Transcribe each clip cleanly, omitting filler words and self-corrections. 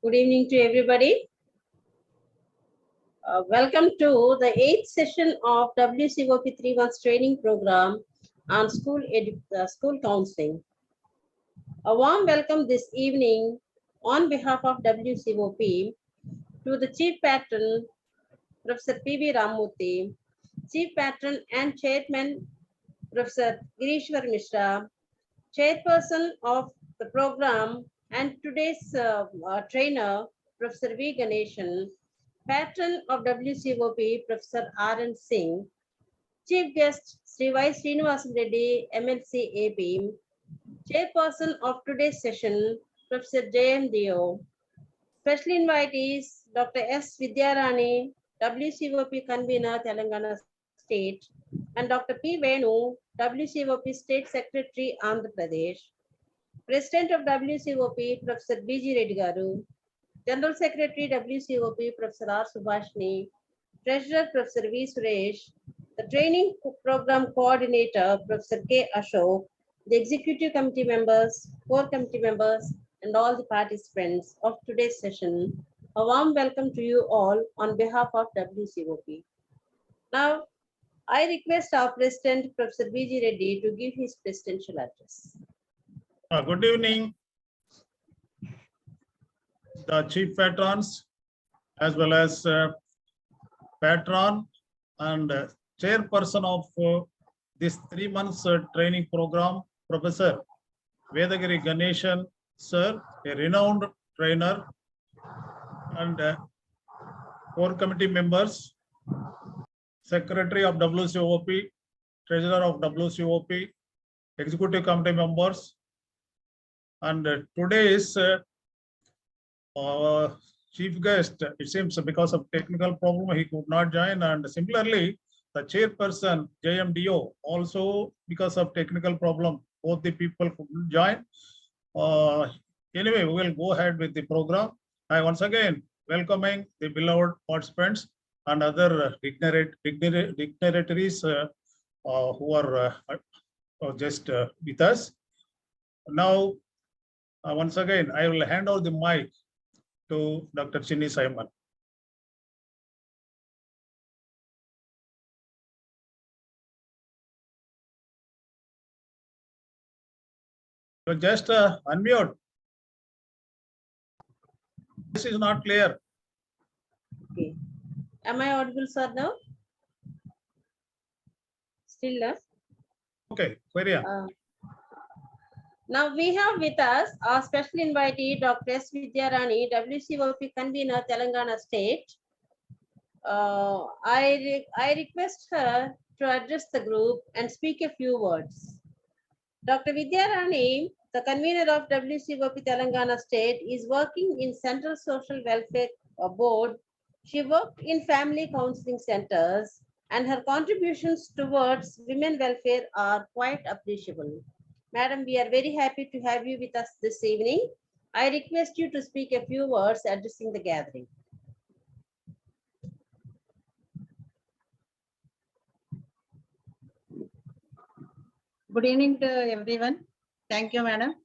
Good evening to everybody. Welcome to the 8th session of WCOP 3 months training program on school counseling. A warm welcome this evening on behalf of WCOP to the Chief Patron, Professor P.B. Ramurthy, Chief Patron and Chairman, Professor Girishwar Mishra, Chairperson of the program and today's trainer, Professor V. Ganeshan, Patron of WCOP, Professor R.N. Singh, Chief Guest, Sri Y. Srinivasan Reddy, MLC AP, Chairperson of today's session, Professor J.M. Dio, special invitees, Dr. S. Vidyarani, WCOP Convener, Telangana State, and Dr. P. Venu, WCOP State Secretary, Andhra Pradesh, President of WCOP, Professor B.G. Reddy Garu, General Secretary, WCOP, Professor R. Subhashini, Treasurer, Professor V. Suresh, the Training Program Coordinator, Professor K. Ashok, the Executive Committee members, core committee members, and all the participants of today's session. A warm welcome to you all on behalf of WCOP. Now, I request our President, Professor B.G. Reddy, to give his presidential address. Good evening, the chief patrons, as well as patron and chairperson of this 3 months training program, Professor Vedagiri Ganeshan, sir, a renowned trainer, and core committee members, Secretary of WCOP, Treasurer of WCOP, Executive Committee members, and today's chief guest, it seems because of technical problem, he could not join. And similarly, the chairperson, JMDO, also because of technical problem, both the people couldn't join. Anyway, we will go ahead with the program. I once again welcoming the beloved participants and other dignitaries who are just with us. Now, once again, I will hand over the mic to Dr. Chinni Simon. So just unmute. This is not clear. Okay. Am I audible, sir, now? Still less? Okay, query on. Now we have with us our special invitee, Dr. S. Vidyarani, WCOP Convener, Telangana State. I request her to address the group and speak a few words. Dr. Vidyarani, the convener of WCOP Telangana State, is working in Central Social Welfare Board. She worked in family counseling centers, and her contributions towards women welfare are quite appreciable. Madam, we are very happy to have you with us this evening. I request you to speak a few words addressing the gathering. Good evening to everyone. Thank you, madam,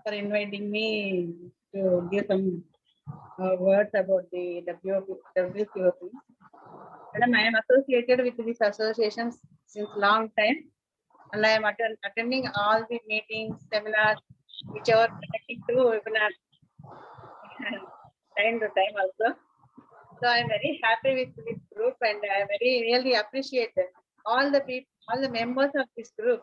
for inviting me to give some words about the WCOP. Madam, I am associated with these associations since long time, and I am attending all the meetings, seminars, which are connecting to webinars time to time also. So I am very happy with this group, and I really appreciate all the people, all the members of this group.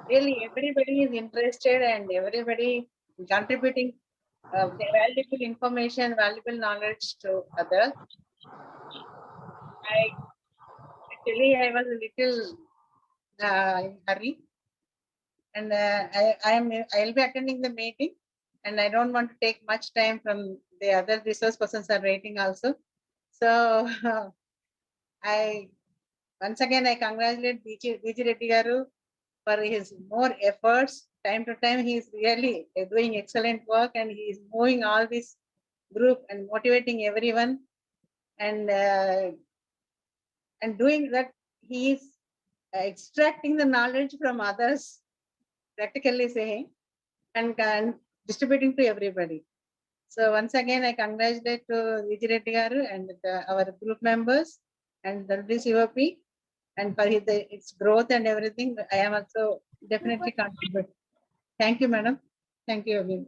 Really, everybody is interested and everybody contributing valuable information, valuable knowledge to others. I was a little in hurry, and I'll be attending the meeting, and I don't want to take much time from the other resource persons are waiting also. So once again I congratulate B.G. Reddy Garu for his more efforts. Time to time he is really doing excellent work, and he is moving all this group and motivating everyone, and doing that he is extracting the knowledge from others, practically saying, and distributing to everybody. So once again, I congratulate Vijay Reddy garu and our group members and the WCOP and for its growth and everything. I am also definitely contribute. Thank you, madam. Thank you, everyone.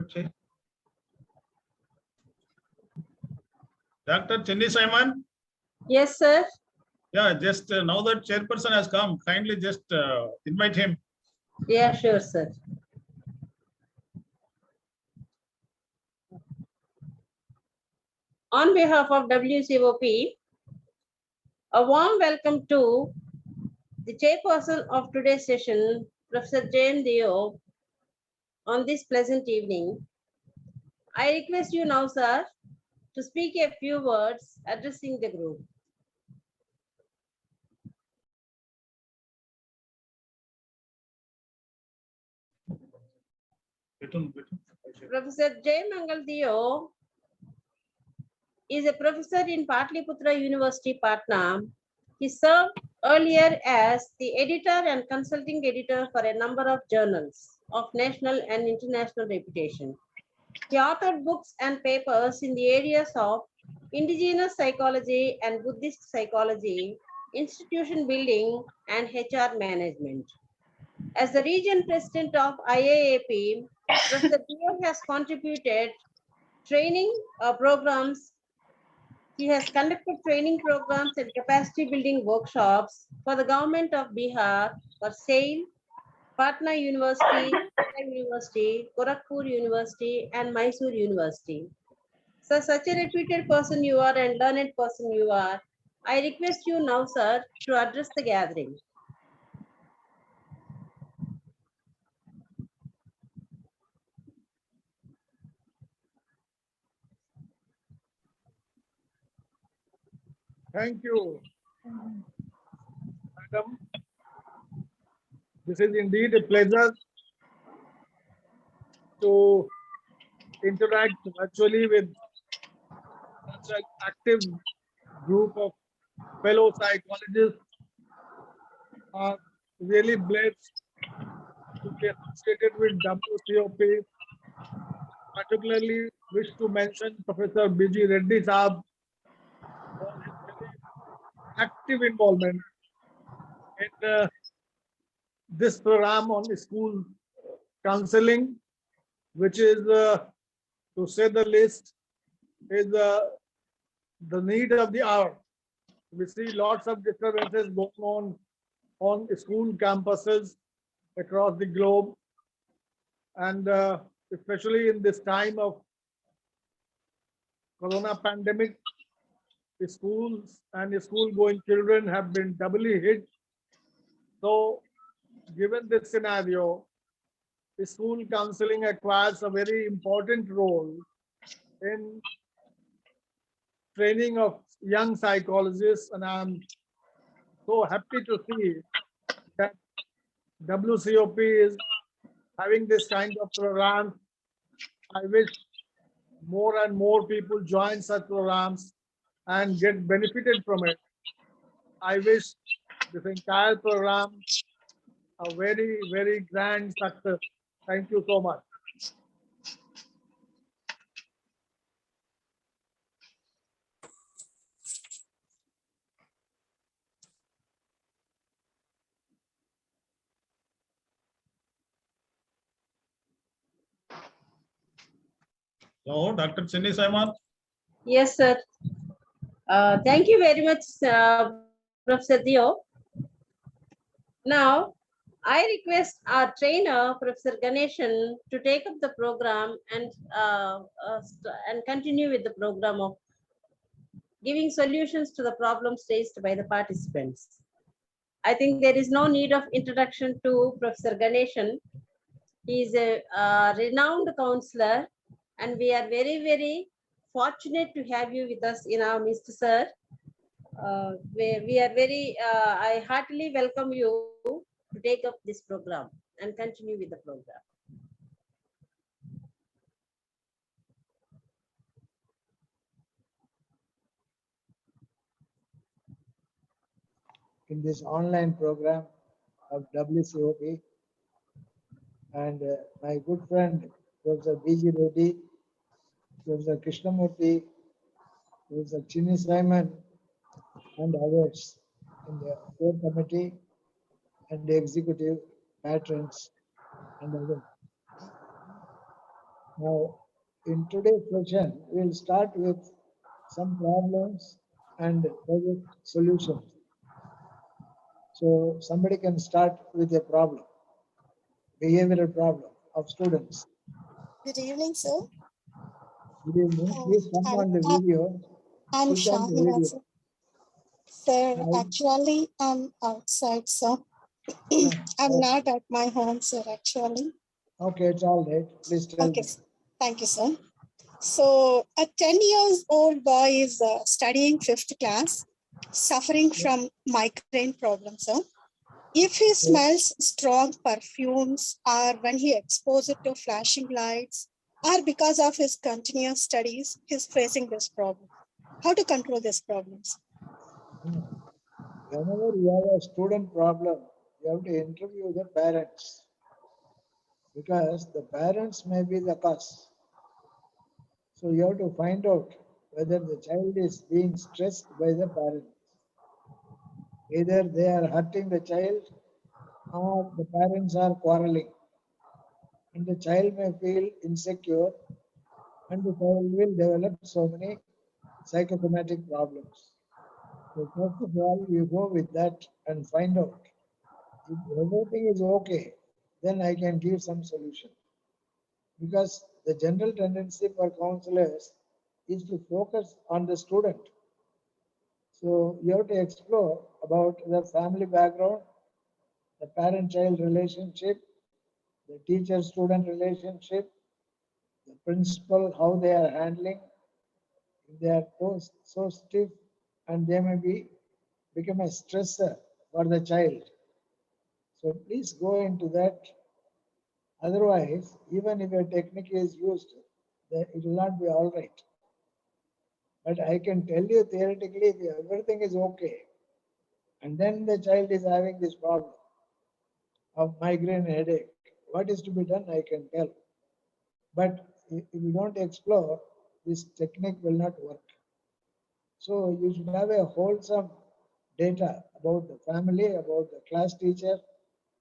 Okay. Dr. Chenny Simon, Yes, sir. yeah, just now that chairperson has come, kindly just invite him. Yeah, sure, sir. On behalf of WCOP, a warm welcome to the chairperson of today's session, Professor Jane Dio, on this pleasant evening. I request you now, sir, to speak a few words addressing the group. Professor J. Mangal Dio is a professor in Patliputra University, Patna. He served earlier as the editor and consulting editor for a number of journals of national and international reputation. He authored books and papers in the areas of indigenous psychology and Buddhist psychology, institution building, and HR management. As the region president of IAAP, Professor Dio has contributed training programs. He has conducted training programs and capacity building workshops for the government of Bihar for SAIL, Patna University, University, Gorakhpur University, and Mysore University. So, such a reputed person you are and learned person you are, I request you now, sir, to address the gathering. Thank you, madam. This is indeed a pleasure to interact virtually with such an active group of fellow psychologists. Are really blessed to be associated with WCOP. Particularly wish to mention Professor B.G. Reddy Saab for his very active involvement in this program on school counseling, which is, to say the least, is the need of the hour. We see lots of disturbances going on school campuses across the globe, and especially in this time of corona pandemic, the schools and the school-going children have been doubly hit. So, given this scenario, the school counseling acquires a very important role in training of young psychologists, and I'm so happy to see that WCOP is having this kind of program. I wish more and more people join such programs and get benefited from it. I wish this entire program a very, very grand success. Thank you so much. So, Dr. Chenny Simon. Yes, sir. Thank you very much, Professor Dio. Now, I request our trainer, Professor Ganeshan, to take up the program and continue with the program of giving solutions to the problems raised by the participants. I think there is no need of introduction to Professor Ganeshan. He is a renowned counselor, and we are very, very fortunate to have you with us in our midst, sir. We are very, I heartily welcome you to take up this program and continue with the program. In this online program of WCOP, and my good friend Professor B.G. Reddy, Professor Krishnamurthy, Professor Chinni Simon, and others in the core committee and the executive patrons and others. Now, in today's session, we'll start with some problems and project solutions. So somebody can start with a problem, behavioral problem of students. Good evening, sir. Good evening. Please come on the video. I'm Switch on the Shahina, video. sir. Sir, Now, actually, I'm outside, sir. I'm not at my home, sir, actually. Okay, it's all right. Please tell Okay, me. thank you, sir. So, a 10-year-old boy is studying 5th class, suffering from migraine problems, sir. If he smells strong perfumes or when he exposed to flashing lights or because of his continuous studies, he's facing this problem. How to control these problems? Whenever you have a student problem, you have to interview the parents because the parents may be the cause. So you have to find out whether the child is being stressed by the parents. Either they are hurting the child or the parents are quarreling. And the child may feel insecure and the child will develop so many psychosomatic problems. So first of all, you go with that and find out. If everything is okay, then I can give some solution. Because the general tendency for counselors is to focus on the student. So you have to explore about the family background, the parent-child relationship, the teacher-student relationship, the principal, how they are handling. If they are so stiff and they may become a stressor for the child. So please go into that. Otherwise, even if a technique is used, then it will not be all right. But I can tell you theoretically, if everything is okay, and then the child is having this problem of migraine headache, what is to be done, I can tell. But if you don't explore, this technique will not work. So you should have a wholesome data about the family, about the class teacher,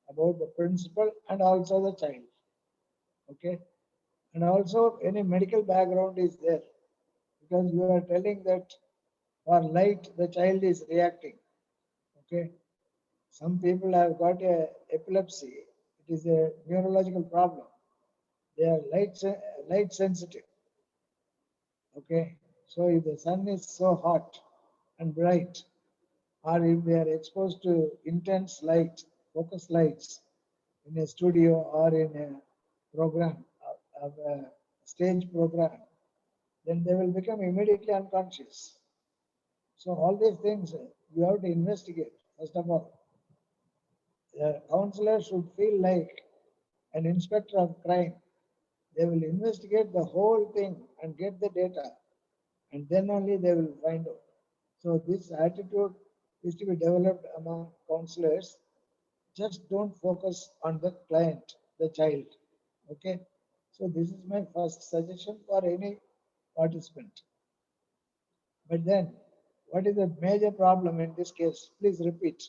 about the principal, and also the child. Okay. And also any medical background is there because you are telling that for light the child is reacting. Okay. Some people have got a epilepsy. It is a neurological problem. They are light sensitive. Okay. So if the sun is so hot and bright, or if they are exposed to intense light, focus lights in a studio or in a program, of a stage program, then they will become immediately unconscious. So all these things you have to investigate. First of all, the counselor should feel like an inspector of crime. They will investigate the whole thing and get the data, and then only they will find out. So this attitude is to be developed among counselors. Just don't focus on the client, the child. Okay. So this is my first suggestion for any participant. But then, what is the major problem in this case? Please repeat.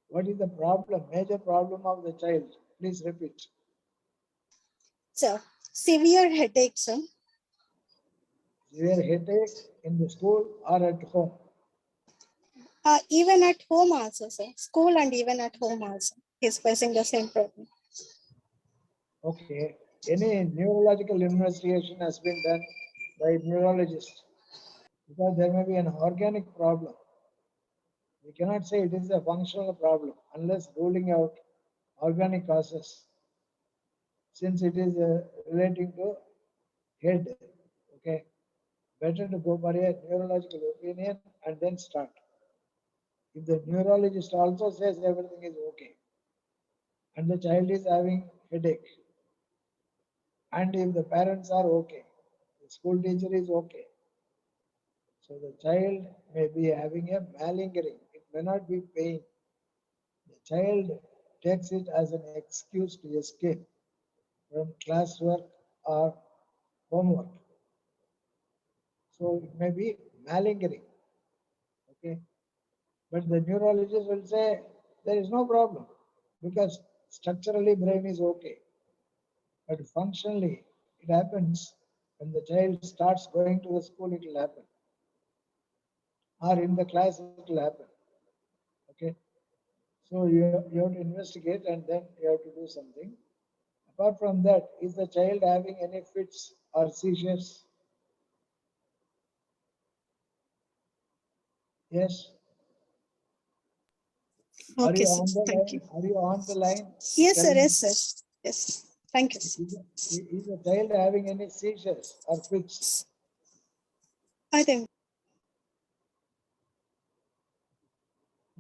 What is the problem, major problem of the child? Please repeat. So, severe headache, sir. Severe headache in the school or at home? Even at home also, sir. School and even at home also. He's facing the same problem. Okay. Any neurological investigation has been done by neurologists because there may be an organic problem. We cannot say it is a functional problem unless ruling out organic causes, since it is relating to head. Okay. Better to go for a neurological opinion and then start. If the neurologist also says everything is okay and the child is having headache, and if the parents are okay, the school teacher is okay, so the child may be having a malingering. It may not be pain. The child takes it as an excuse to escape from classwork or homework. So it may be malingering. Okay. But the neurologist will say there is no problem because structurally brain is okay. But functionally it happens when the child starts going to the school, it will happen. Or in the class it will happen. Okay. So you have to investigate and then you have to do something. Apart from that, is the child having any fits or seizures? Yes. Are Okay, you sir. on the Thank line? you. Are you on the line? Yes, Tell sir. me, Yes, sir. Yes. Thank you, sir. is the child having any seizures or fits? I think,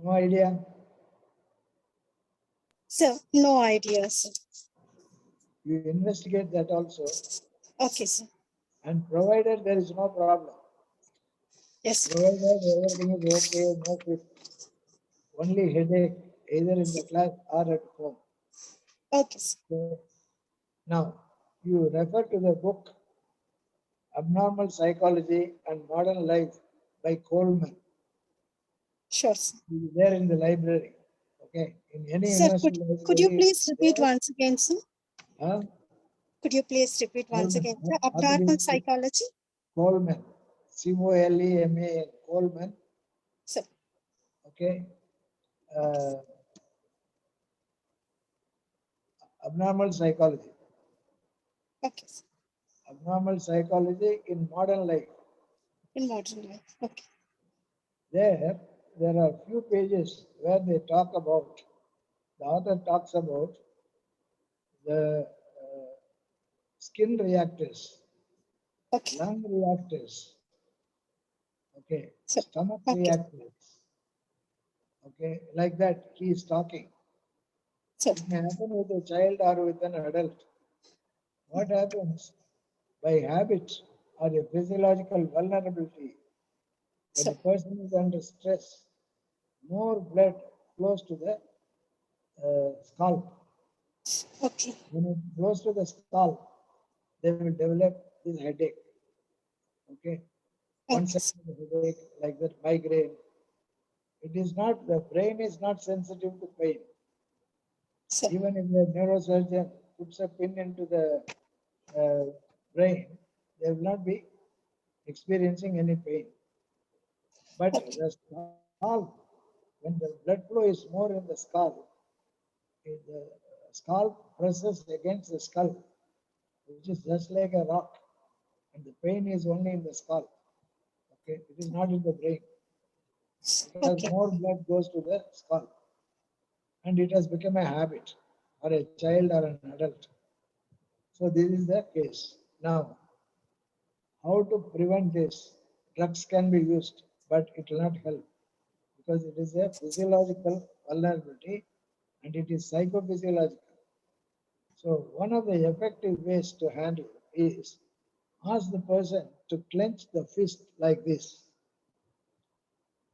No idea. sir, no idea, sir. You investigate that also, Okay, sir. and provided there is no problem, Yes, sir. provided everything is okay, no fit, only headache, either in the class or at home. Okay, sir. So now you refer to the book Abnormal Psychology and Modern Life by Coleman. Sure, sir. It is there in the library. Okay, in any Sir, university could you library, please repeat there, once again, sir? huh? Could you please repeat once Coleman, again, sir? what it Abnormal is, psychology? Coleman, Coleman, Coleman. Sir. Okay, uh, abnormal psychology. Okay, sir. Abnormal psychology in modern life. In modern life. Okay. There are few pages where they talk about, the author talks about the skin reactors, Okay. lung reactors, okay, Sir. stomach Okay. reactors, okay, like that he is talking. Sir. It may happen with a child or with an adult. What happens by habit or a physiological vulnerability? When Sir. a person is under stress, more blood flows to the scalp. Okay. When it goes to the scalp, they will develop this headache. Okay, one Okay, side sir. of the headache, like that migraine. It is not, the brain is not sensitive to pain. Sir. Even if the neurosurgeon puts a pin into the brain, they will not be experiencing any pain. But Okay. the scalp, when the blood flow is more in the scalp, if the scalp presses against the skull, which is just like a rock, and the pain is only in the scalp. Okay, it is not in the brain because Okay. more blood goes to the skull, and it has become a habit for a child or an adult. So this is the case. Now, how to prevent this? Drugs can be used, but it will not help because it is a physiological vulnerability and it is psychophysiological. So one of the effective ways to handle is ask the person to clench the fist like this.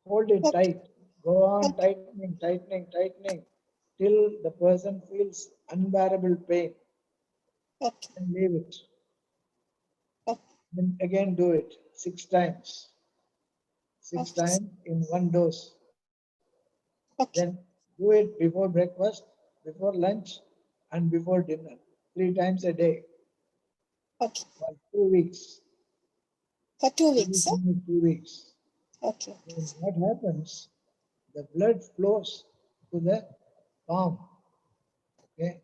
Hold it Okay. tight. Go on Okay. tightening till the person feels unbearable pain. Okay. Then leave it. Okay. Then again do it 6 times. Six Okay, sir. times in one dose. Then Okay. do it before breakfast, before lunch, and before dinner. 3 times a day Okay. for 2 weeks. For 2 weeks, sir. Everything is 2 weeks. Okay. Then what happens? the blood flows to the palm. Okay.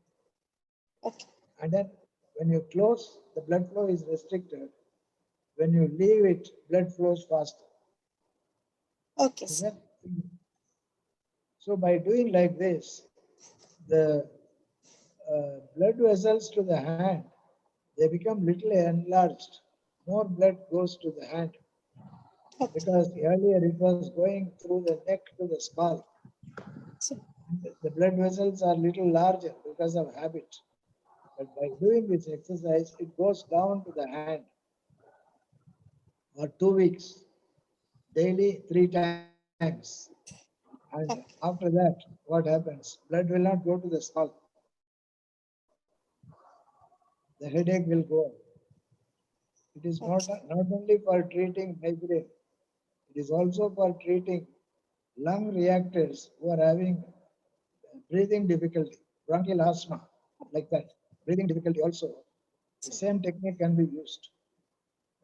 Okay. And then when you close, the blood flow is restricted. When you leave it, blood flows faster. Okay, Is sir. that? So by doing like this, the blood vessels to the hand, they become little enlarged. More blood goes to the hand Okay. because earlier it was going through the neck to the skull. So, The blood vessels are little larger because of habit. But by doing this exercise, it goes down to the hand for 2 weeks, daily 3 times. And after that, what happens? Blood will not go to the skull. The headache will go. It is not only for treating migraine, it is also for treating lung reactors who are having breathing difficulty, bronchial asthma, like that. Breathing difficulty also. The same technique can be used.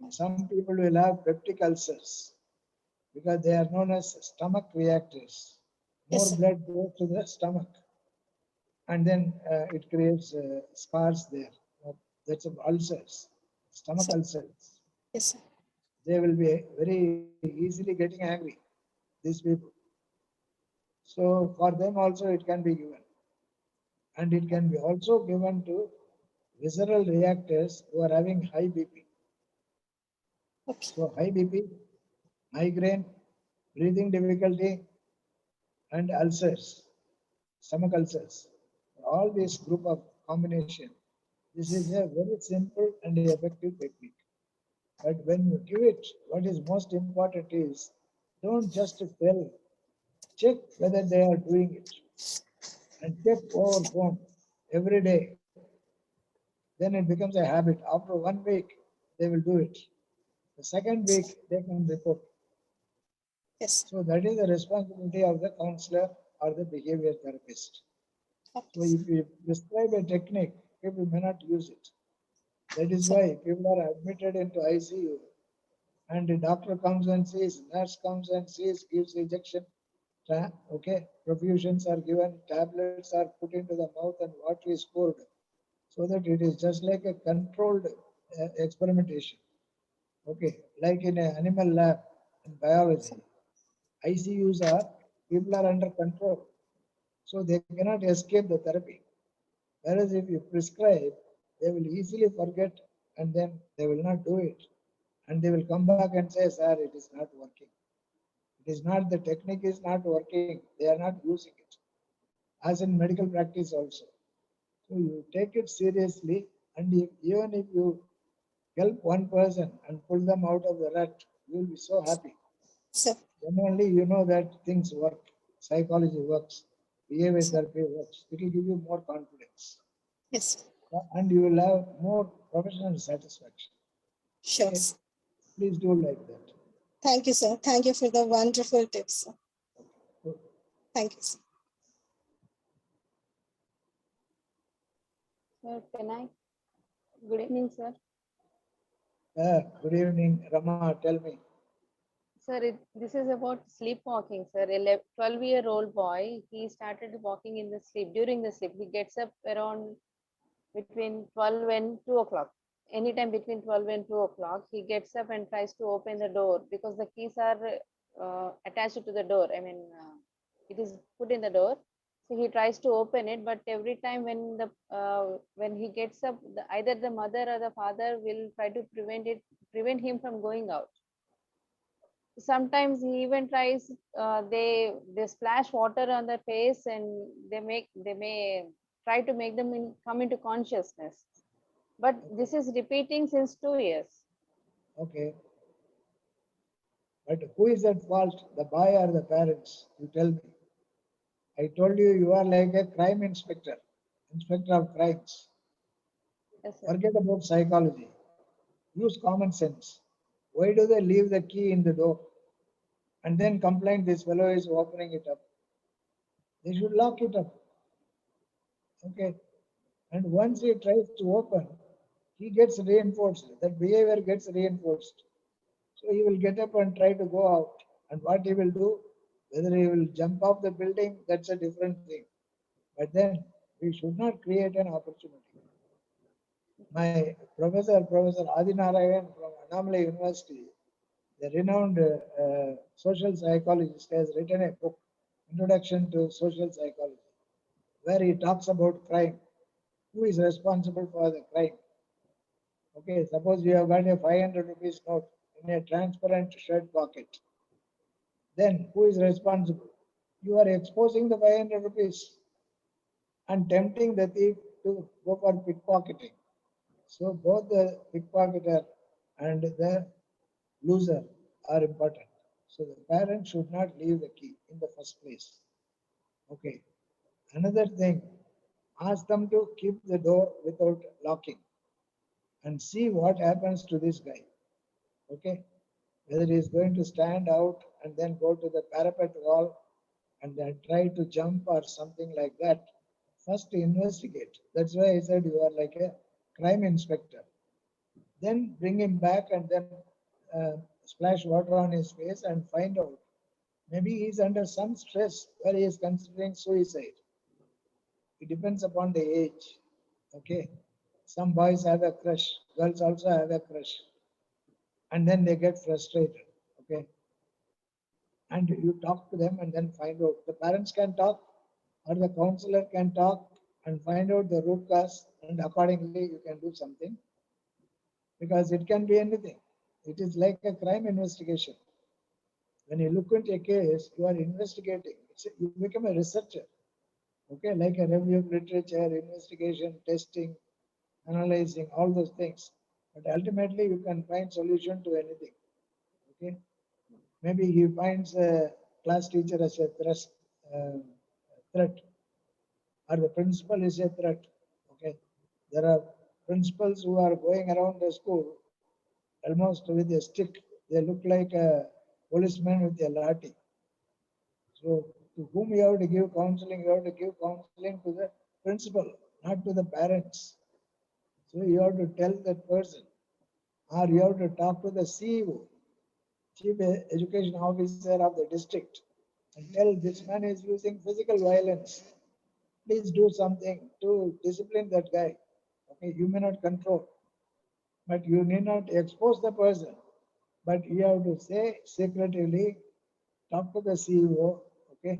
And some people will have peptic ulcers because they are known as stomach reactors. yes, More sir. blood goes to the stomach, and then it creates scars there. That's ulcers, stomach So, ulcers. yes, sir. They will be very easily getting angry, these people. So for them also it can be given. And it can be also given to visceral reactors who are having high BP. Okay. So high BP, migraine, breathing difficulty, and ulcers, stomach ulcers. All this group of combination. This is a very simple and effective technique. But when you give it, what is most important is don't just tell, check whether they are doing it and check over phone every day. Then it becomes a habit. After 1 week, they will do it. The second week, they can report. Yes. So that is the responsibility of the counselor or the behavior therapist. So Okay. if you prescribe a technique, people may not use it. That is So, why people are admitted into ICU and the doctor comes and sees, nurse comes and sees, gives injection. Okay, perfusions are given, tablets are put into the mouth and water is poured so that it is just like a controlled experimentation. Okay, like in an animal lab in biology, ICUs are, people are under control. So they cannot escape the therapy. Whereas if you prescribe, they will easily forget and then they will not do it. And they will come back and say, sir, it is not working. It is not, the technique is not working. They are not using it. As in medical practice also. So you take it seriously, and even if you help one person and pull them out of the rut, you will be so happy. so, Then only you know that things work, psychology works, behavior so, therapy works. It will give you more confidence. yes. And you will have more professional satisfaction. Sure, Okay, sir. please do like that. Thank you, sir. Thank you for the wonderful tips, sir. Good. Thank you, sir. Sir, can I? Good evening, sir. Good evening, Rama. Tell me. Sir, this is about sleepwalking, sir. A 12-year-old boy, he started walking in the sleep. During the sleep, he gets up around between 12 and 2 o'clock. Anytime between 12 and 2 o'clock, he gets up and tries to open the door because the keys are attached to the door. I mean, it is put in the door. So he tries to open it, but every time when he gets up, either the mother or the father will try to prevent him from going out. Sometimes he even tries, they splash water on their face and they may try to make them come into consciousness, but this is repeating since 2 years. Okay. But who is at fault, the boy or the parents? You tell me. I told you, you are like a crime inspector, inspector of crimes. Yes, sir. Forget about psychology. Use common sense. Why do they leave the key in the door and then complain this fellow is opening it up? They should lock it up. Okay. And once he tries to open, he gets reinforced. That behavior gets reinforced. So he will get up and try to go out. And what he will do? Whether he will jump off the building, that's a different thing. But then we should not create an opportunity. My Professor Adinarayan from Annamalai University, the renowned social psychologist, has written a book, Introduction to Social Psychology, where he talks about crime. Who is responsible for the crime? Okay, suppose you have got a 500 rupees note in a transparent shirt pocket. Then who is responsible? You are exposing the 500 rupees and tempting the thief to go for pickpocketing. So both the pickpocketer and the loser are important. So the parent should not leave the key in the first place. Okay. Another thing, ask them to keep the door without locking and see what happens to this guy. Okay. Whether he is going to stand out and then go to the parapet wall and then try to jump or something like that. First investigate. That's why I said you are like a crime inspector. Then bring him back and then splash water on his face and find out. Maybe he's under some stress where he is considering suicide. It depends upon the age. Okay. Some boys have a crush, girls also have a crush. And then they get frustrated. Okay. And you talk to them and then find out. The parents can talk or the counselor can talk and find out the root cause, and accordingly you can do something. Because it can be anything. It is like a crime investigation. When you look into a case, you are investigating. You become a researcher. Okay, like a review of literature, investigation, testing, analyzing, all those things. But ultimately, you can find solution to anything. Okay, maybe he finds a class teacher as a threat, or the principal is a threat. Okay, there are principals who are going around the school almost with a stick. They look like a policeman with a lathi. So to whom you have to give counseling, you have to give counseling to the principal, not to the parents. So you have to tell that person, or you have to talk to the CEO, Chief Education Officer of the district, and tell this man is using physical violence. Please do something to discipline that guy. Okay, you may not control, but you need not expose the person. But you have to say secretively, talk to the CEO. Okay,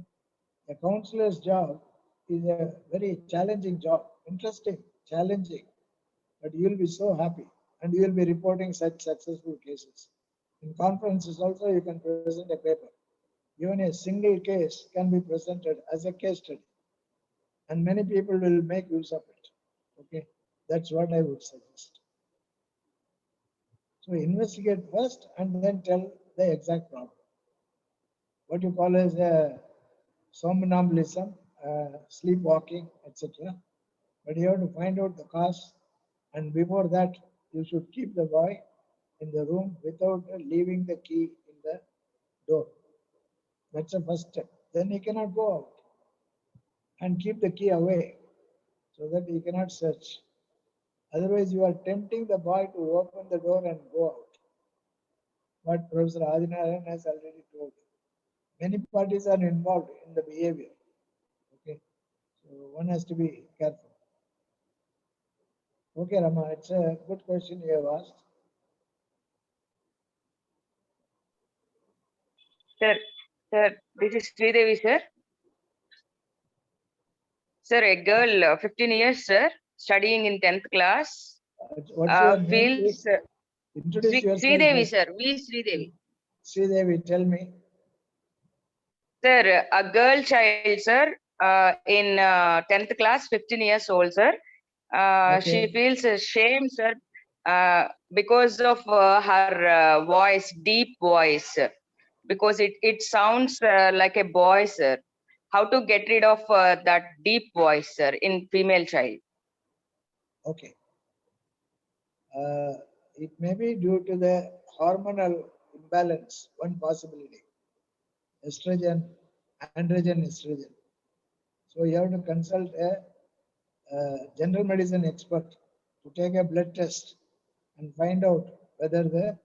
a counselor's job is a very challenging job, interesting, challenging, but you will be so happy and you will be reporting such successful cases. In conferences also, you can present a paper. Even a single case can be presented as a case study, and many people will make use of it. Okay, that's what I would suggest. So investigate first and then tell the exact problem. What you call as a somnambulism, sleepwalking, etc. But you have to find out the cause, and before that, you should keep the boy in the room without leaving the key in the door. That's the first step. Then he cannot go out, and keep the key away so that he cannot search. Otherwise, you are tempting the boy to open the door and go out. What Professor Adinarayan has already told you. Many parties are involved in the behavior. Okay, so one has to be careful. Okay, Rama, it's a good question you have asked. Sir, this is Sridevi, sir. Sir, a girl, 15 years, sir, studying in 10th class, What's your name, feels, please? Introduce yourself. Sridevi, sir, V. Sridevi. Sridevi, tell me. Sir, a girl child, sir, in 10th class, 15 years old, sir. She Okay. feels ashamed, sir, because of her voice, deep voice, because it sounds like a boy, sir. How to get rid of that deep voice, sir, in female child? Okay. It may be due to the hormonal imbalance, one possibility. Estrogen, androgen estrogen. So you have to consult a general medicine expert to take a blood test and find out whether the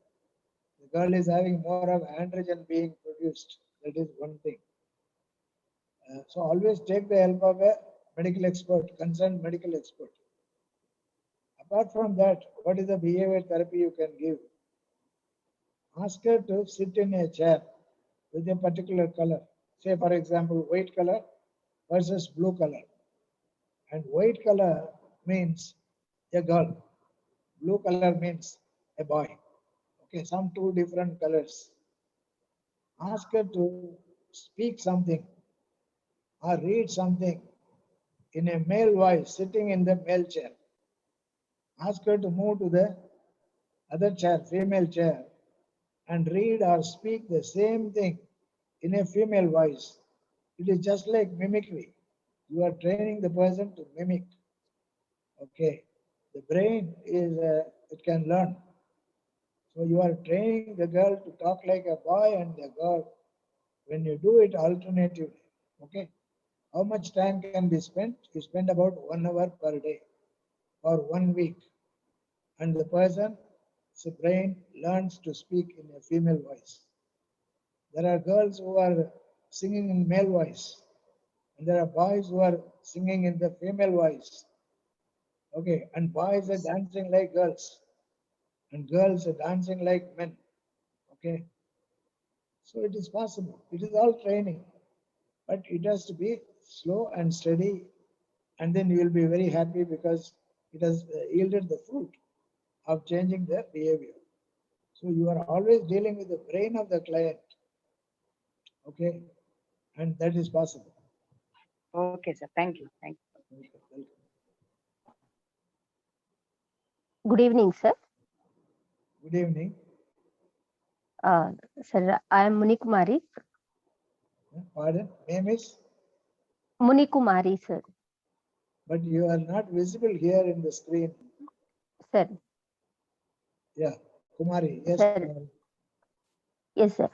girl is having more of androgen being produced. That is one thing. So always take the help of a medical expert, concerned medical expert. Apart from that, what is the behavior therapy you can give? Ask her to sit in a chair with a particular color. Say, for example, white color versus blue color. And white color means a girl. Blue color means a boy. Okay, some two different colors. Ask her to speak something or read something in a male voice sitting in the male chair. Ask her to move to the other chair, female chair, and read or speak the same thing in a female voice. It is just like mimicry. You are training the person to mimic. Okay, the brain is it can learn. So you are training the girl to talk like a boy and the girl when you do it alternatively. Okay, how much time can be spent? You spend about 1 hour per day for 1 week, and the person's brain learns to speak in a female voice. There are girls who are singing in male voice, and there are boys who are singing in the female voice. Okay, and boys are dancing like girls, and girls are dancing like men. Okay, so it is possible. It is all training, but it has to be slow and steady, and then you will be very happy because it has yielded the fruit of changing their behavior. So you are always dealing with the brain of the client. Okay, and that is possible. Okay, sir. Thank you. Thank you. Okay, welcome. Good evening, sir. Good evening. Sir, I am Munikumari. Pardon, name is? Munikumari, sir. But you are not visible here in the screen. Sir. Yeah, Kumari. Yes, Sir. Kumari. Yes, sir.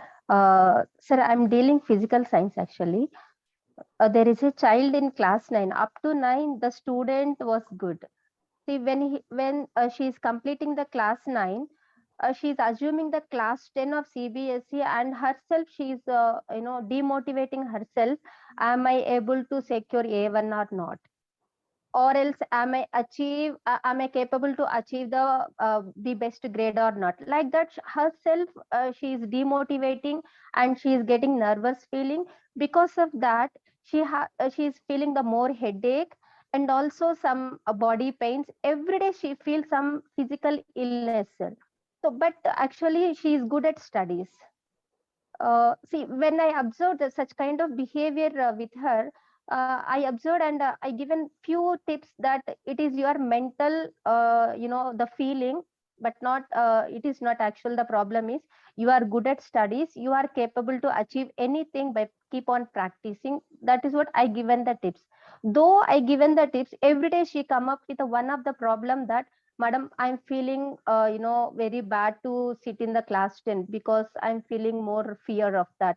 Sir, I'm dealing physical science actually. There is a child in class 9. Up to 9, the student was good. See, when she is completing the class 9, she is assuming the class 10 of CBSE and herself she is demotivating herself. Am I able to secure A1 or not? Or else am I capable to achieve the best grade or not? Like that, herself she is demotivating and she is getting nervous feeling. Because of that, she is feeling the more headache and also some body pains. Every day she feels some physical illness, sir. So but actually she is good at studies. See, when I observed such kind of behavior with her, I observed and I given few tips that it is your mental, the feeling, but not, it is not actual. The problem is you are good at studies. You are capable to achieve anything by keep on practicing. That is what I given the tips. Though I given the tips, every day she come up with one of the problem that, Madam, I'm feeling, very bad to sit in the class 10 because I'm feeling more fear of that.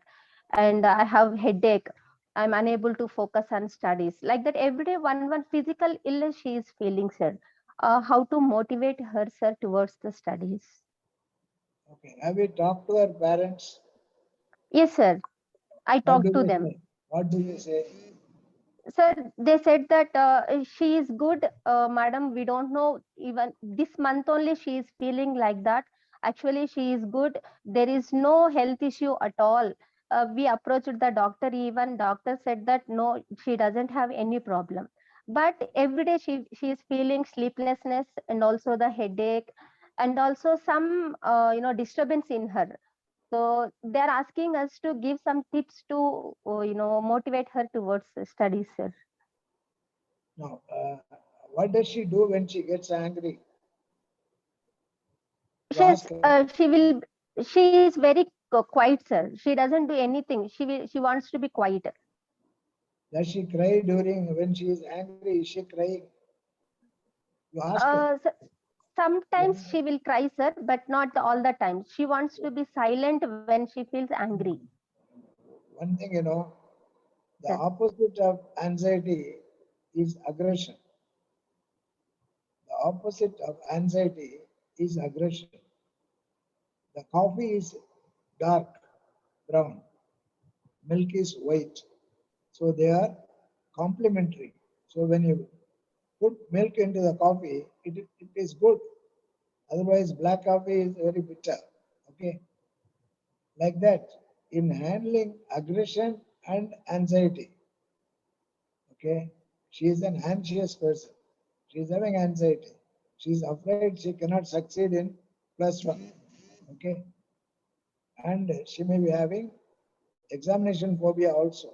And I have headache. I'm unable to focus on studies. Like that, every day, one physical illness she is feeling, sir. How to motivate her, sir, towards the studies? Okay, have you talked to her parents? Yes, sir. I What do talked to they them. say? What do you say? Sir, they said that she is good, madam. We don't know, even this month only she is feeling like that. Actually, she is good. There is no health issue at all. We approached the doctor, even doctor said that no, she doesn't have any problem. But every day she is feeling sleeplessness and also the headache and also some disturbance in her. So they're asking us to give some tips to motivate her towards studies, sir. Now, what does she do when she gets angry? You ask her. She is very quiet, sir. She doesn't do anything. She wants to be quiet. Does she cry during when she is angry? Is she crying? You ask her. Sometimes she will cry, sir, but not all the time. She wants to be silent when she feels angry. One thing, the Sir. opposite of anxiety is aggression. The opposite of anxiety is aggression. The coffee is dark brown, milk is white. So they are complementary. So when you put milk into the coffee, it is good. Otherwise, black coffee is very bitter. Okay. Like that, in handling aggression and anxiety. Okay. She is an anxious person. She is having anxiety. She is afraid she cannot succeed in +1. Okay. And she may be having examination phobia also.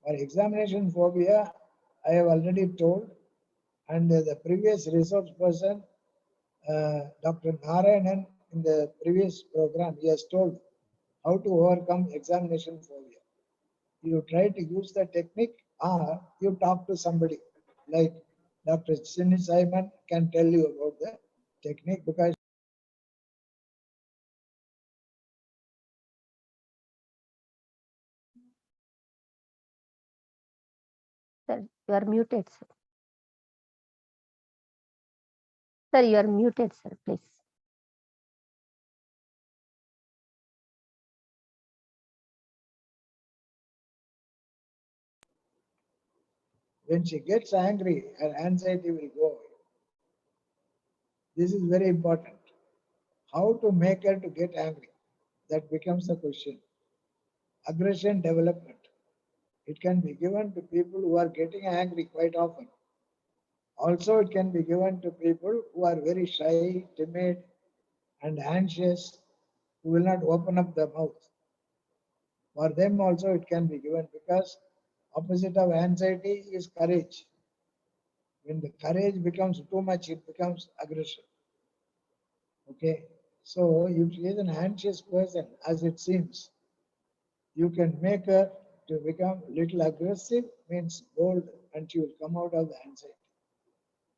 For examination phobia, I have already told, and the previous resource person, Dr. Narayanan, in the previous program, he has told how to overcome examination phobia. You try to use the technique or you talk to somebody like Dr. Cindy Simon can tell you about the technique because Sir, you are muted, sir. Sir, you are muted, sir, please. when she gets angry, her anxiety will go away. This is very important. How to make her to get angry? That becomes the question. Aggression development. It can be given to people who are getting angry quite often. Also, it can be given to people who are very shy, timid, and anxious, who will not open up the mouth. For them also it can be given because opposite of anxiety is courage. When the courage becomes too much, it becomes aggression. Okay. So if she is an anxious person, as it seems, you can make her to become little aggressive, means bold, and she will come out of the anxiety.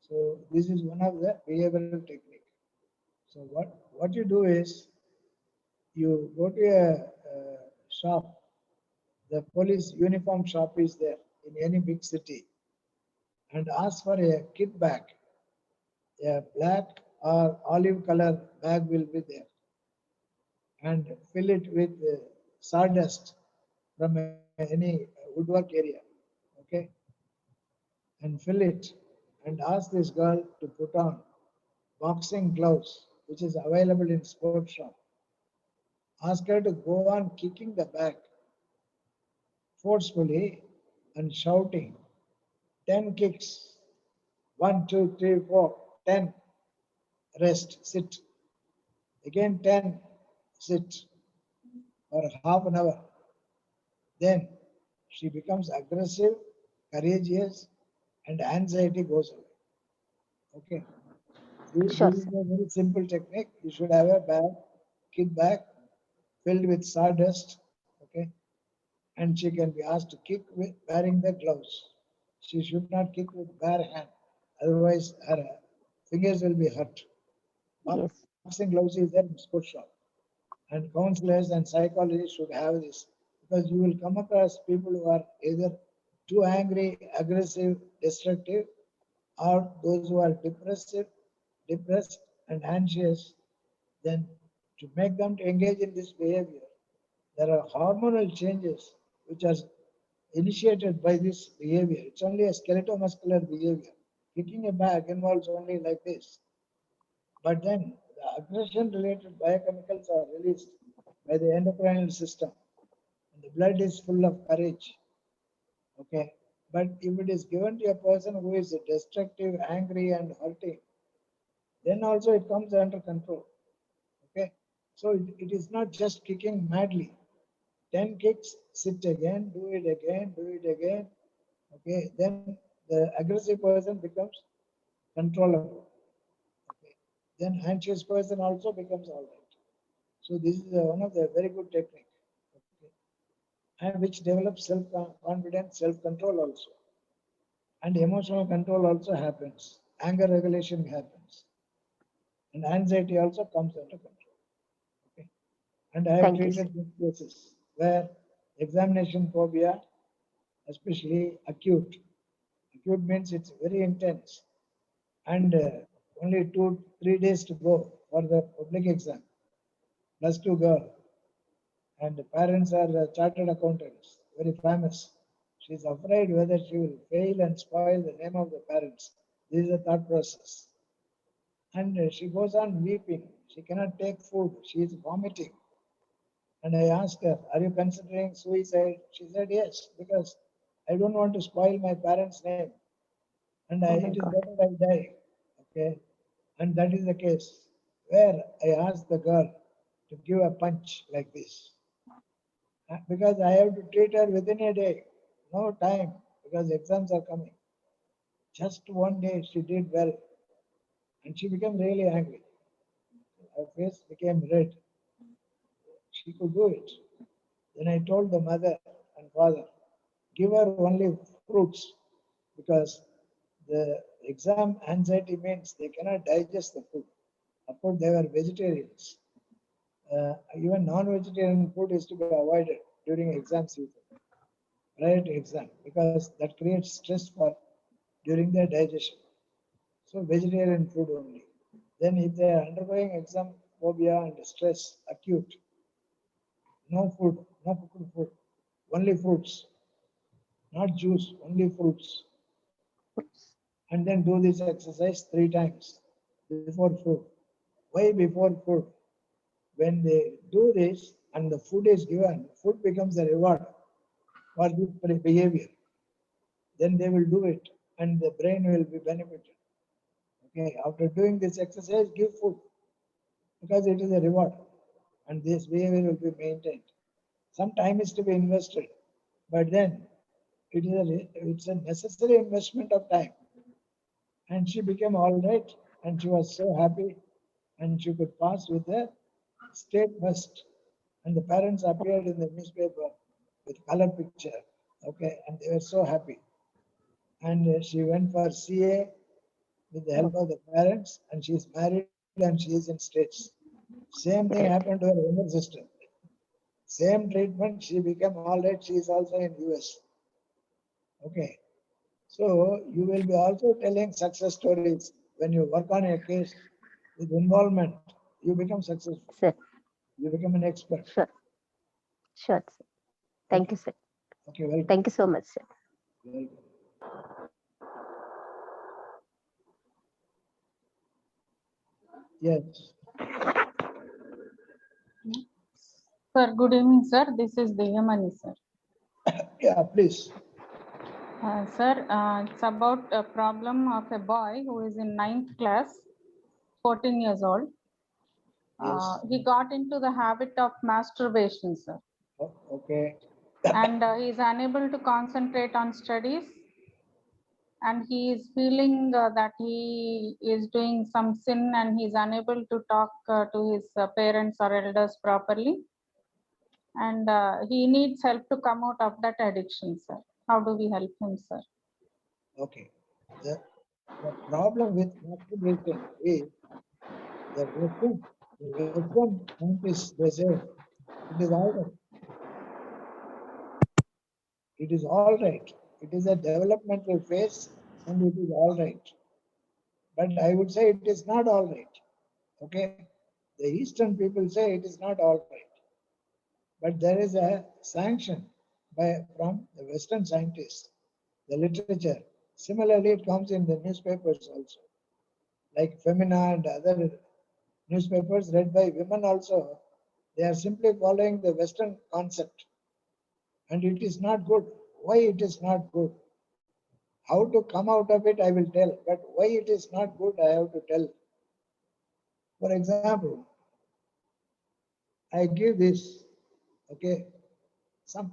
So this is one of the behavioral technique. So what you do is you go to a shop, the police uniform shop is there in any big city, and ask for a kit bag. A black or olive color bag will be there, and fill it with sawdust from any woodwork area. Okay, and fill it, and ask this girl to put on boxing gloves, which is available in sports shop. Ask her to go on kicking the bag forcefully and shouting 10 kicks. 1, 2, 3, 4, 10. Rest, sit. Again 10, sit for half an hour. Then she becomes aggressive, courageous, and anxiety goes away. Okay. Sure, This is sir. a very simple technique. You should have a bag, kit bag, filled with sawdust. Okay. And she can be asked to kick with wearing the gloves. She should not kick with bare hand. Otherwise, her fingers will be hurt. Yes. Boxing gloves is there in sports shop. And counselors and psychologists should have this because you will come across people who are either too angry, aggressive, destructive, or those who are depressed and anxious. Then to make them to engage in this behavior, there are hormonal changes which are initiated by this behavior. It's only a skeletal-muscular behavior. Kicking a bag involves only like this. But then the aggression-related biochemicals are released by the endocrinal system. And the blood is full of courage. Okay. But if it is given to a person who is destructive, angry, and hurting, then also it comes under control. Okay. So it is not just kicking madly. 10 kicks, sit again, do it again, do it again. Okay. Then the aggressive person becomes controllable. Okay. Then anxious person also becomes all right. So this is one of the very good technique. Okay. And which develops self-confidence, self-control also. And emotional control also happens. Anger regulation happens. And anxiety also comes under control. Okay. And I have Thank you, sir. treated these cases where examination phobia, especially acute. Acute means it's very intense. And only 2-3 days to go for the public exam. +2 girl. And the parents are chartered accountants. very famous. She's afraid whether she will fail and spoil the name of the parents. This is a thought process. And she goes on weeping. She cannot take food. She is vomiting. And I asked her, are you considering suicide? She said, yes, because I don't want to spoil my parents' name. And Oh my it is God. better I die. Okay. And that is the case where I asked the girl to give a punch like this. Because I have to treat her within a day. No time because exams are coming. Just one day she did well and she became really angry. Her face became red. She could do it. Then I told the mother and father, give her only fruits because the exam anxiety means they cannot digest the food. Of course, they were vegetarians. Even non-vegetarian food is to be avoided during exam season, prior to exam, because that creates stress for during their digestion. So vegetarian food only. Then if they are undergoing exam phobia and stress, acute, no food, no cooked food, only fruits, not juice, only fruits. And then do this exercise 3 times before food. Why before food? When they do this and the food is given, food becomes a reward for this behavior. Then they will do it and the brain will be benefited. Okay, after doing this exercise, give food because it is a reward and this behavior will be maintained. Some time is to be invested, but then it's a necessary investment of time. And she became all right and she was so happy and she could pass with a state first. And the parents appeared in the newspaper with color picture. Okay, and they were so happy. And she went for CA with the help of the parents, and she is married and she is in States. Same thing Great. happened to her younger sister. Same treatment, she became all right. She is also in US. Okay. So you will be also telling success stories when you work on a case with involvement. You become successful. Sir, You become an expert. sure. Sure, sir. Thank you, sir. Okay, welcome. Thank you so much, sir. Welcome. Yes. Sir, good evening, sir. This is Devamani, sir. Yeah, please. Sir, it's about a problem of a boy who is in 9th class, 14 years old. Yes. He got into the habit of masturbation, sir, Oh, okay. and he is unable to concentrate on studies. And he is feeling that he is doing some sin and he is unable to talk to his parents or elders properly. And he needs help to come out of that addiction, sir. How do we help him, sir? Okay. The problem with masturbation is the Western scientists, they say it is all right. It is all right. It is a developmental phase and it is all right. But I would say it is not all right. Okay. The Eastern people say it is not all right. But there is a sanction from the Western scientists, the literature. Similarly, it comes in the newspapers also, like Femina and other newspapers read by women also. They are simply following the Western concept. And it is not good. Why it is not good? How to come out of it, I will tell. But why it is not good, I have to tell. For example, I give this, okay,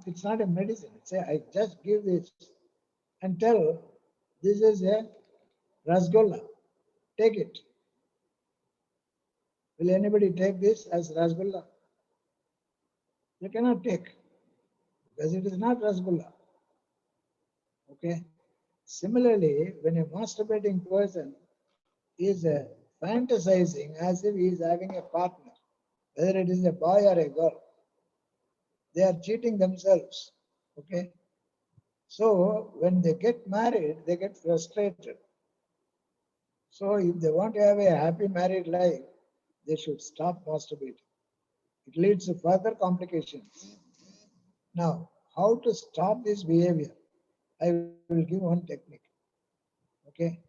it's not a medicine. I just give this and tell this is a rasgulla. Take it. Will anybody take this as rasgulla? You cannot take because it is not rasgulla. Okay. Similarly, when a masturbating person is fantasizing as if he is having a partner, whether it is a boy or a girl, they are cheating themselves. Okay. So when they get married, they get frustrated. So if they want to have a happy married life, they should stop masturbating. It leads to further complications. Now, how to stop this behavior, I will give one technique. Okay.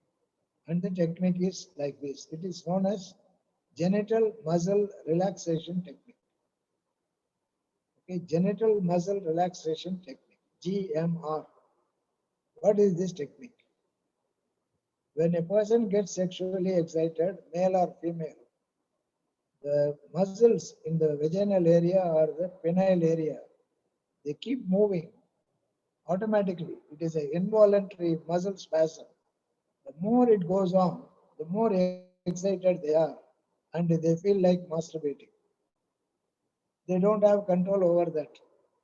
And the technique is like this. It is known as genital muscle relaxation technique. Okay, genital muscle relaxation technique, GMR. What is this technique? When a person gets sexually excited, male or female, the muscles in the vaginal area or the penile area, they keep moving automatically. It is an involuntary muscle spasm. The more it goes on, the more excited they are, and they feel like masturbating. They don't have control over that.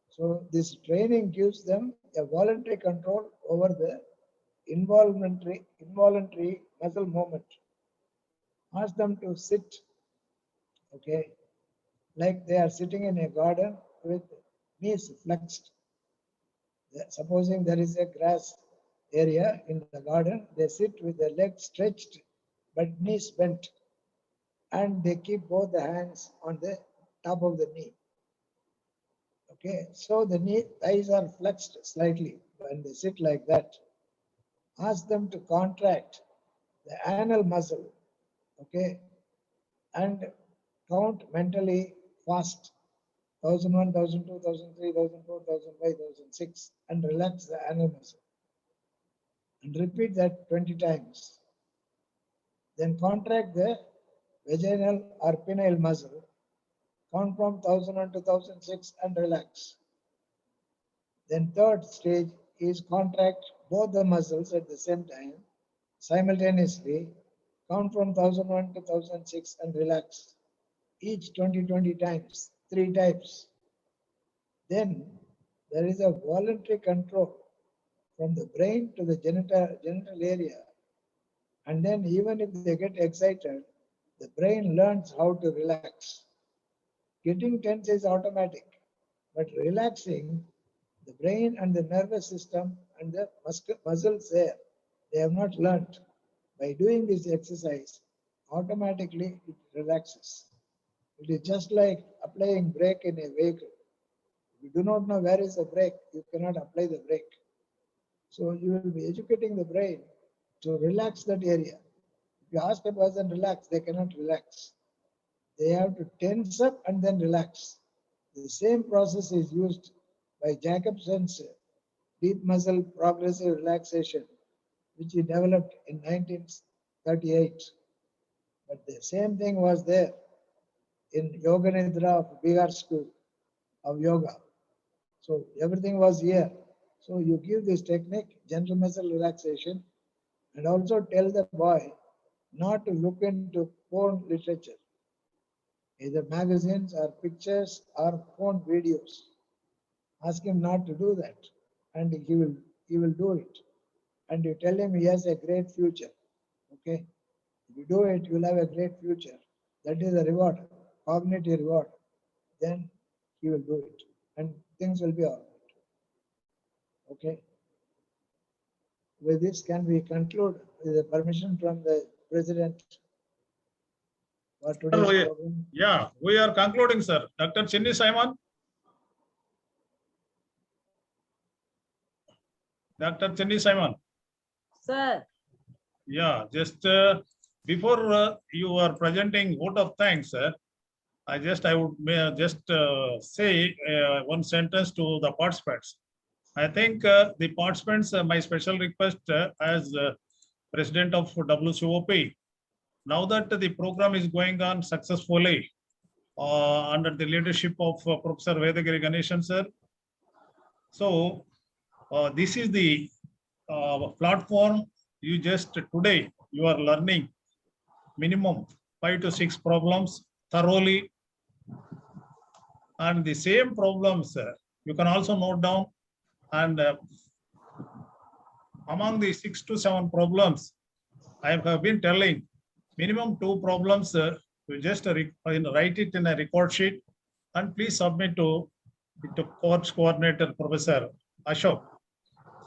So this training gives them a voluntary control over the involuntary muscle movement. Ask them to sit, okay, like they are sitting in a garden with knees flexed. Supposing there is a grass area in the garden, they sit with their legs stretched but knees bent, and they keep both the hands on the top of the knee. Okay, so the knee thighs are flexed slightly when they sit like that. Ask them to contract the anal muscle, okay, and count mentally fast 1001, 1002, 1003, 1004, 1005, 1006, and relax the anal muscle. And repeat that 20 times. Then contract the vaginal or penile muscle. Count from 1001 to 1006 and relax. Then third stage is contract both the muscles at the same time, simultaneously. Count from 1001 to 1006 and relax. Each 20 times, 3 times. Then there is a voluntary control from the brain to the genital area. And then even if they get excited, the brain learns how to relax. Getting tense is automatic, but relaxing, the brain and the nervous system and the muscles there, they have not learned. By doing this exercise, automatically it relaxes. It is just like applying brake in a vehicle. If you do not know where is the brake, you cannot apply the brake. So you will be educating the brain to relax that area. If you ask a person to relax, they cannot relax. They have to tense up and then relax. The same process is used by Jacobson's deep muscle progressive relaxation, which he developed in 1938. But the same thing was there in Yoga Nidra of Bihar School of Yoga. So everything was here. So you give this technique, gentle muscle relaxation, and also tell the boy not to look into porn literature, either magazines or pictures or porn videos. Ask him not to do that, and he will do it. And you tell him he has a great future. Okay, if you do it, you will have a great future. That is a reward, cognitive reward. Then he will do it, and things will be all right. Okay. With this, can we conclude with the permission from the president for today's program? Yeah, we are concluding, sir. Dr. Chinni Simon. Dr. Chinni Simon. Sir. Yeah, just before you are presenting vote of thanks, sir, I would just say one sentence to the participants. I think the participants, my special request as president of WCOP, now that the program is going on successfully under the leadership of Professor Vedagiri Ganeshan, sir. So this is the platform. You just today you are learning minimum 5 to 6 problems thoroughly, and the same problems you can also note down, and among the 6 to 7 problems I have been telling, minimum 2 problems you just write it in a record sheet and please submit to course coordinator Professor Ashok.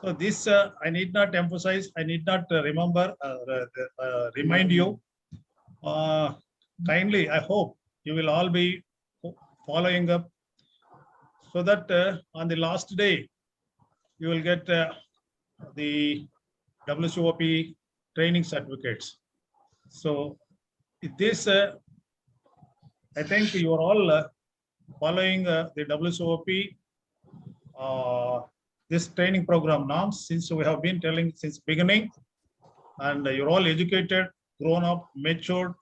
So this I need not emphasize, I need not remind you. Kindly, I hope you will all be following up so that on the last day, you will get the WCOP training certificates. So this, I think you are all following the WCOP this training program norms, since we have been telling since beginning, and you're all educated, grown up, matured.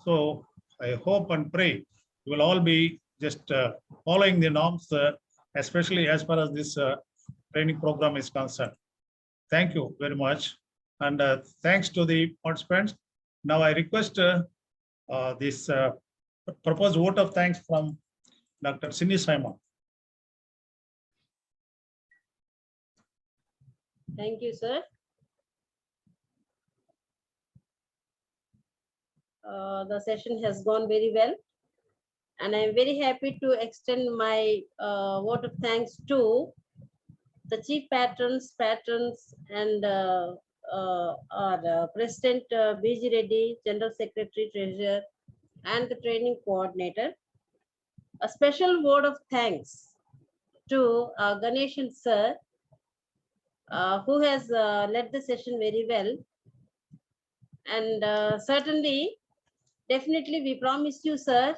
So I hope and pray you will all be just following the norms, especially as far as this training program is concerned. Thank you very much. And thanks to the participants. Now I request this proposed vote of thanks from Dr. Cindy Simon. Thank you, sir. The session has gone very well, and I'm very happy to extend my vote of thanks to the chief patrons, and our President B.G. Reddy, General Secretary, Treasurer, and the training coordinator. A special word of thanks to Ganeshan sir, who has led the session very well. And certainly, definitely we promise you, sir,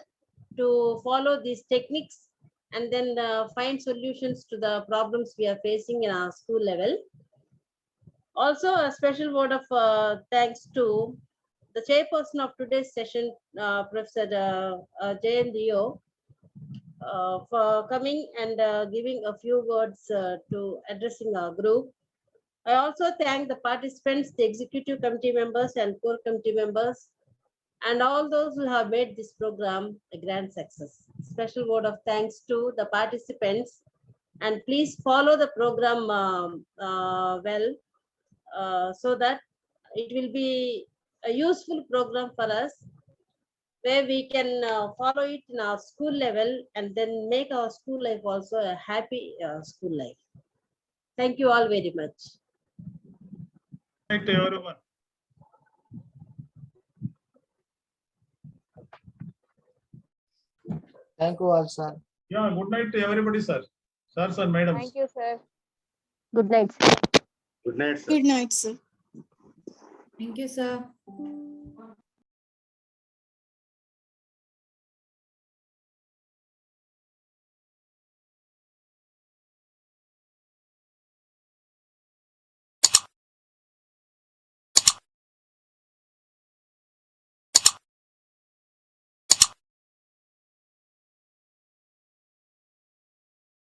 to follow these techniques and then find solutions to the problems we are facing in our school level. Also, a special word of thanks to the chairperson of today's session, Professor J.M. Leo, for coming and giving a few words to addressing our group. I also thank the participants, the executive committee members and core committee members, and all those who have made this program a grand success. Special word of thanks to the participants, and please follow the program well, so that it will be a useful program for us, where we can follow it in our school level and then make our school life also a happy school life. Thank you all very much. Thank you, everyone. Thank you all, sir. Yeah, good night to everybody, sir. Sirs and madams. Thank you, sir. Good night, sir. Good night, sir. Good night, sir. Thank you, sir.